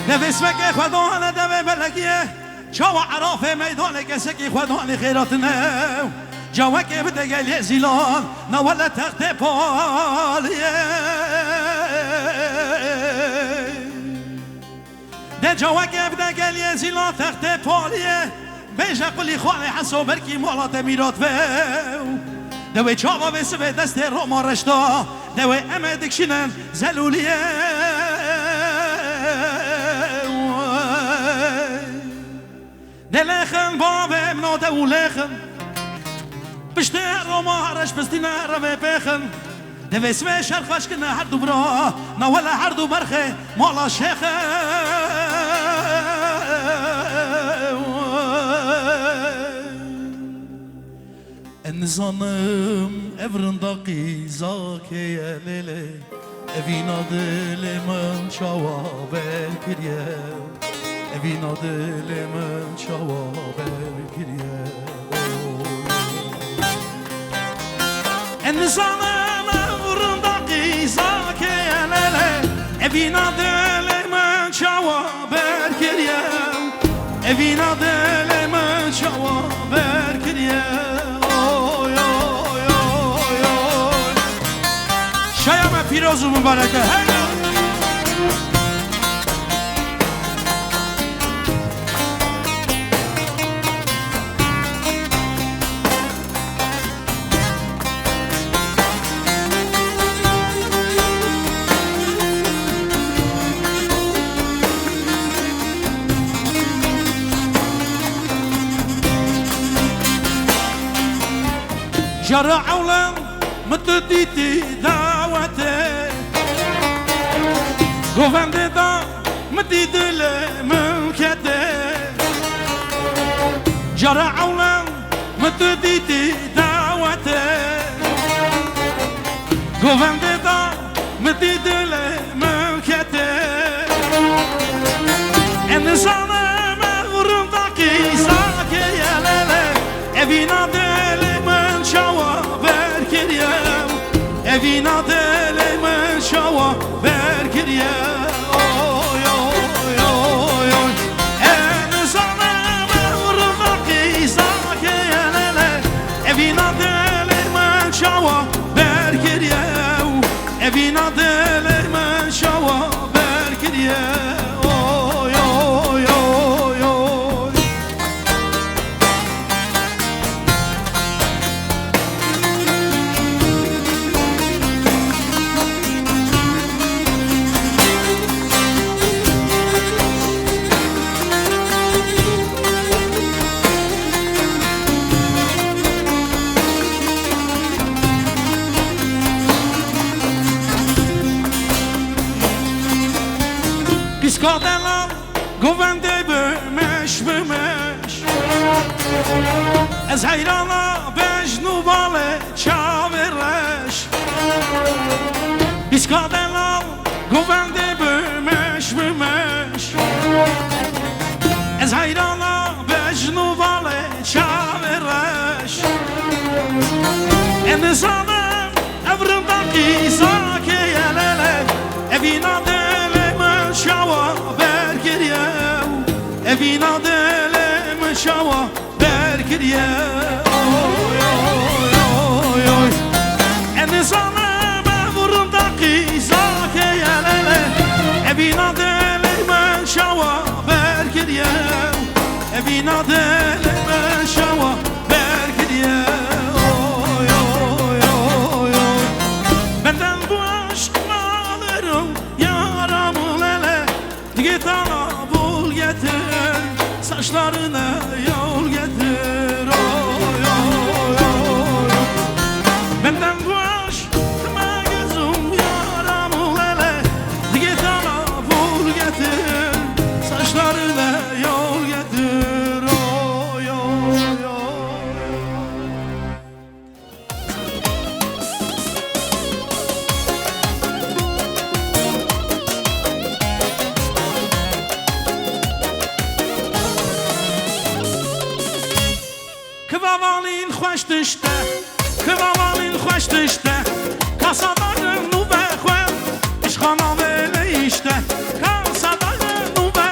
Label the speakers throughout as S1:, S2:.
S1: دو اسمك خدان دو بلگیه چاو عراف میدان کسکی خدان خیراتنه جواك بده قال زيلان نولا تخت باليه ده جواك بده قال زيلان تخت باليه بيجا قولي خوالي حسو بركي مالات ميرات فيو دوي چاوا بس به دست روما رشتا دوي امدك شنن زلوليه دلخن بابم نو دولخن بشتر روما هرش بستينا ربي بيخن دو اسمه شرخش كنا هردو برا نولا هردو برخي مالا شيخ النظام افرندقي زاكي يا ليلي افينا دلي من شوابك كريا افينا دلي من شوابك كريا النظام افرندقي زاكي يا ليلي افينا دلي من شوابك كريا افينا دلي من شوابك كريا شایم پیروز و مبارکه جرى عولا متديتي دعوتي قوفندي دا مديد الممكتي جرى عولا متديتي دعوتي قوفندي دا مديد الممكتي النظام مغرم داكي ساكي يا ليلي افينا دلي من شوا بركريا افينا دلي من شوا بركريا اوي اوي اوي اوي النظام مغرم داكي ساكي يا ليلي افينا دلي من شوا بركريا افينا دلي من شوا بركريا Piskadelam govende bömeş bömeş Ez hayrana bejnu vale çaverleş Piskadelam govende bömeş bömeş Ez hayrana bejnu vale çaverleş Enizanım evrindaki zake yelele Evina شوا بركريا افينا دلم شوا بركريا اوي اوي اوي اوي النظام مغرم دقي زاكي يا ليلي افينا دلم شوا بركريا افينا دلم شوا بركريا اوي اوي اوي اوي benden bu aşk alırım yaram Git ana bul getir saçlarına yol getir oy oy oy benden bu aşkıma gözüm yaramul hele Git ana bul getir saçlarına yol getir oy oy oy Kıvavalin xoş düştə, kıvavalin xoş düştə Kasadarın nuvə xvən, işxana belə iştə Kasadarın nuvə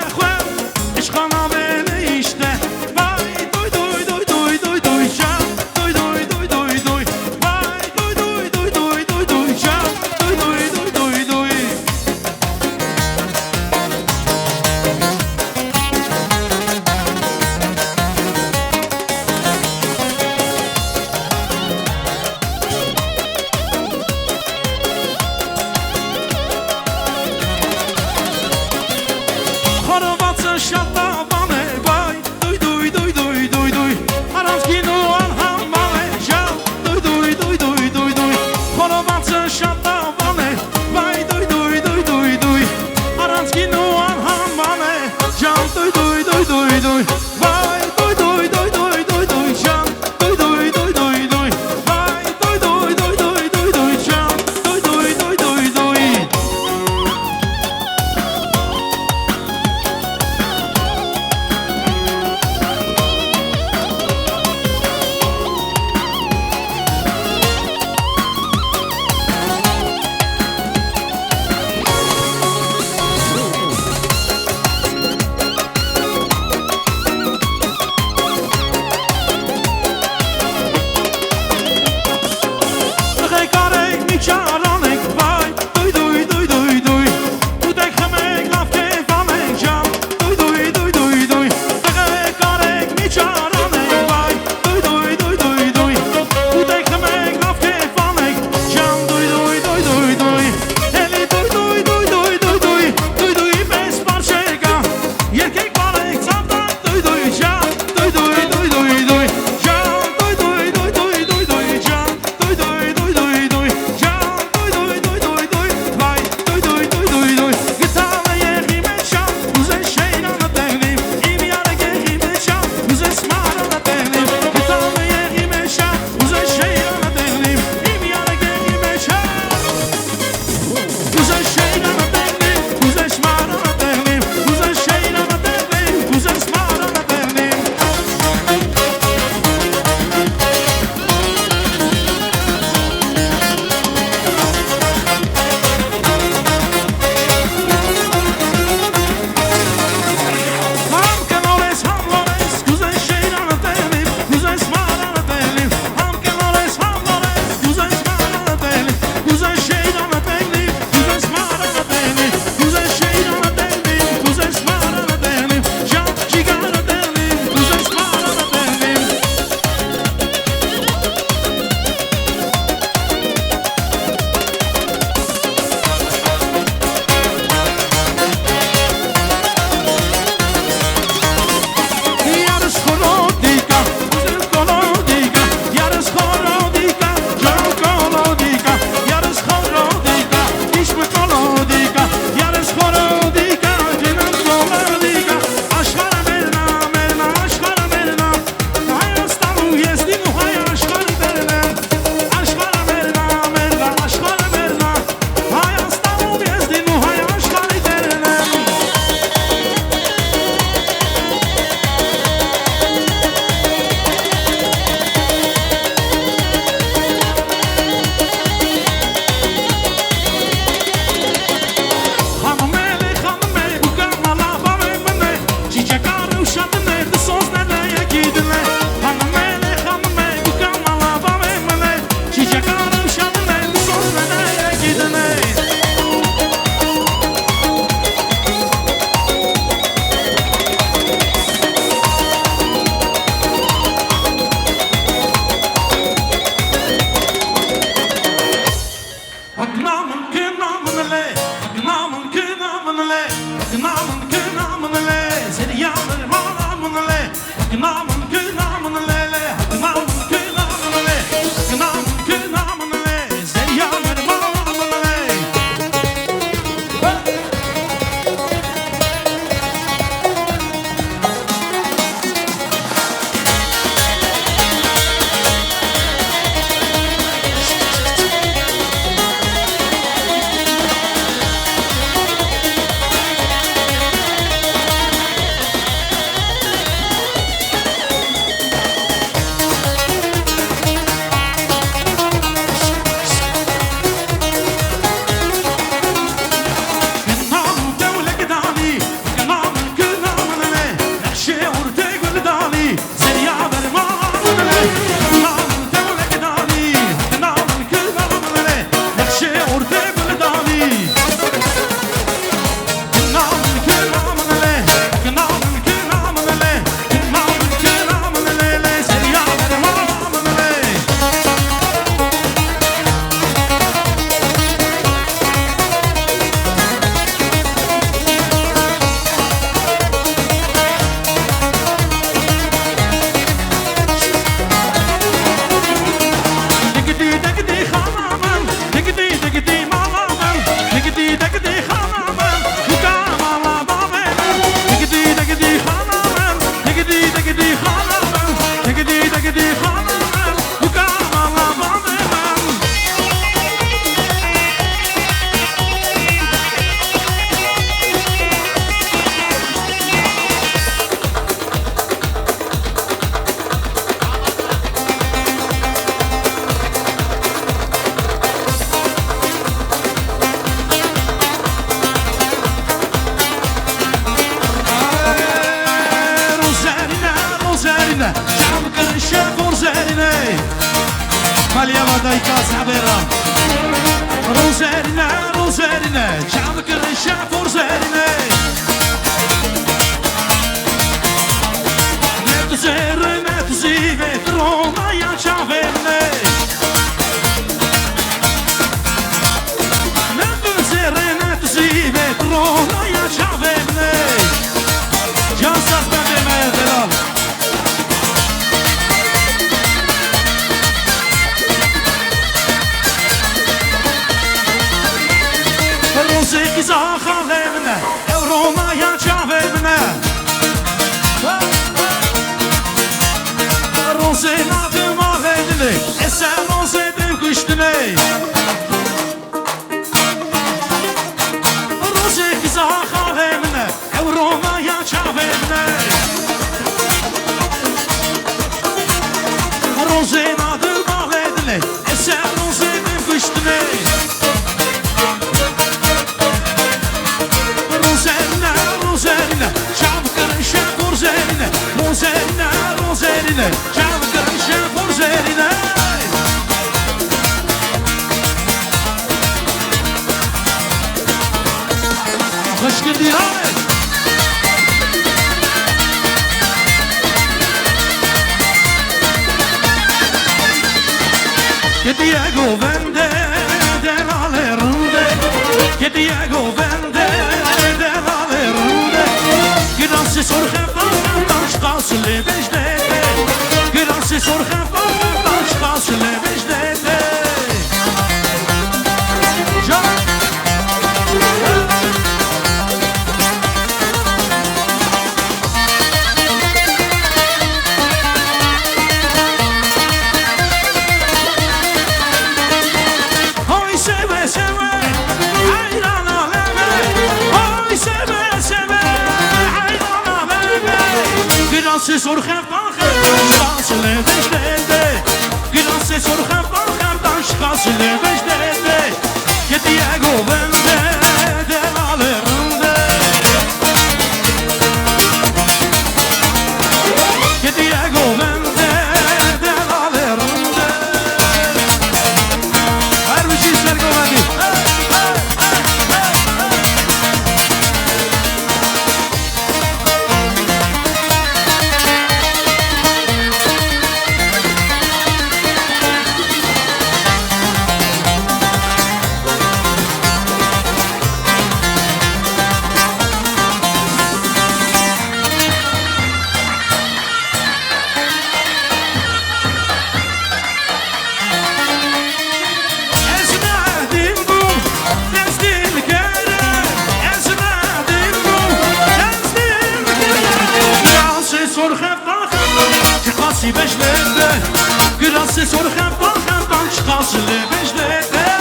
S1: سرخم بان چقاس لبش لیده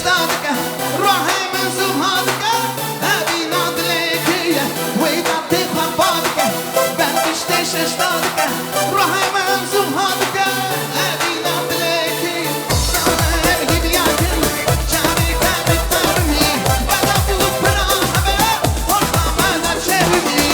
S2: اشتاقك روحي من زهادك أبي ناضلك وإذا تخاف بالك بلبشتش اشتاقك روحي من زهادك أبي ناضلك سامر هدياتي شارك بالترمي ولا فوق براحبة والله ما نرشهني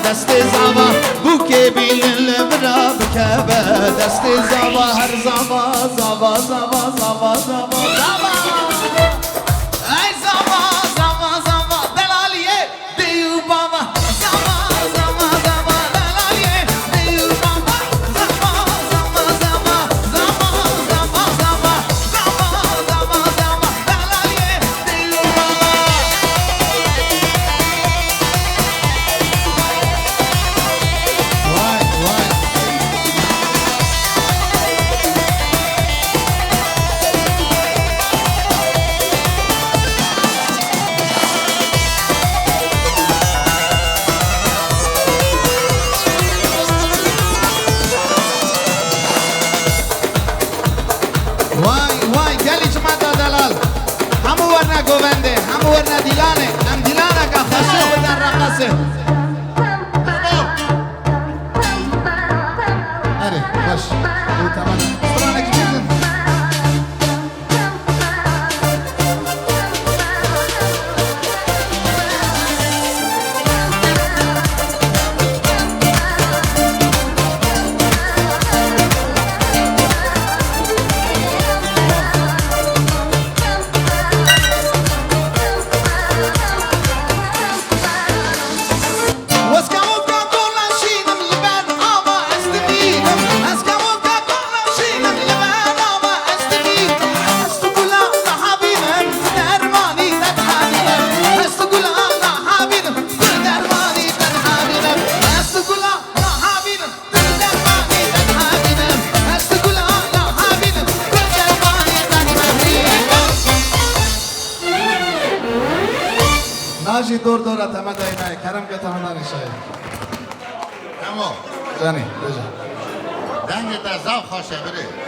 S2: دست زبا بو که بیل لبرا بکبه دست زبا هر زبا زبا زبا زبا زبا زبا ای زبا زبا زبا دلالیه دیو بابا زبا زبا زبا دلالیه دیو بابا زبا زبا زبا زبا زبا زبا زبا زبا زبا دلالیه دیو بابا وای گلی جمعه دلال همو ورنه گوونده همو ورنه دیلانه هم دیلانه که خشو بدن رقصه اره باش او تمام سرانه کشیدن ناجی دور دورت همه داینه کرم که تمام نشای
S3: اما
S2: جانی بجا
S3: دنگ در زاو خوشه بره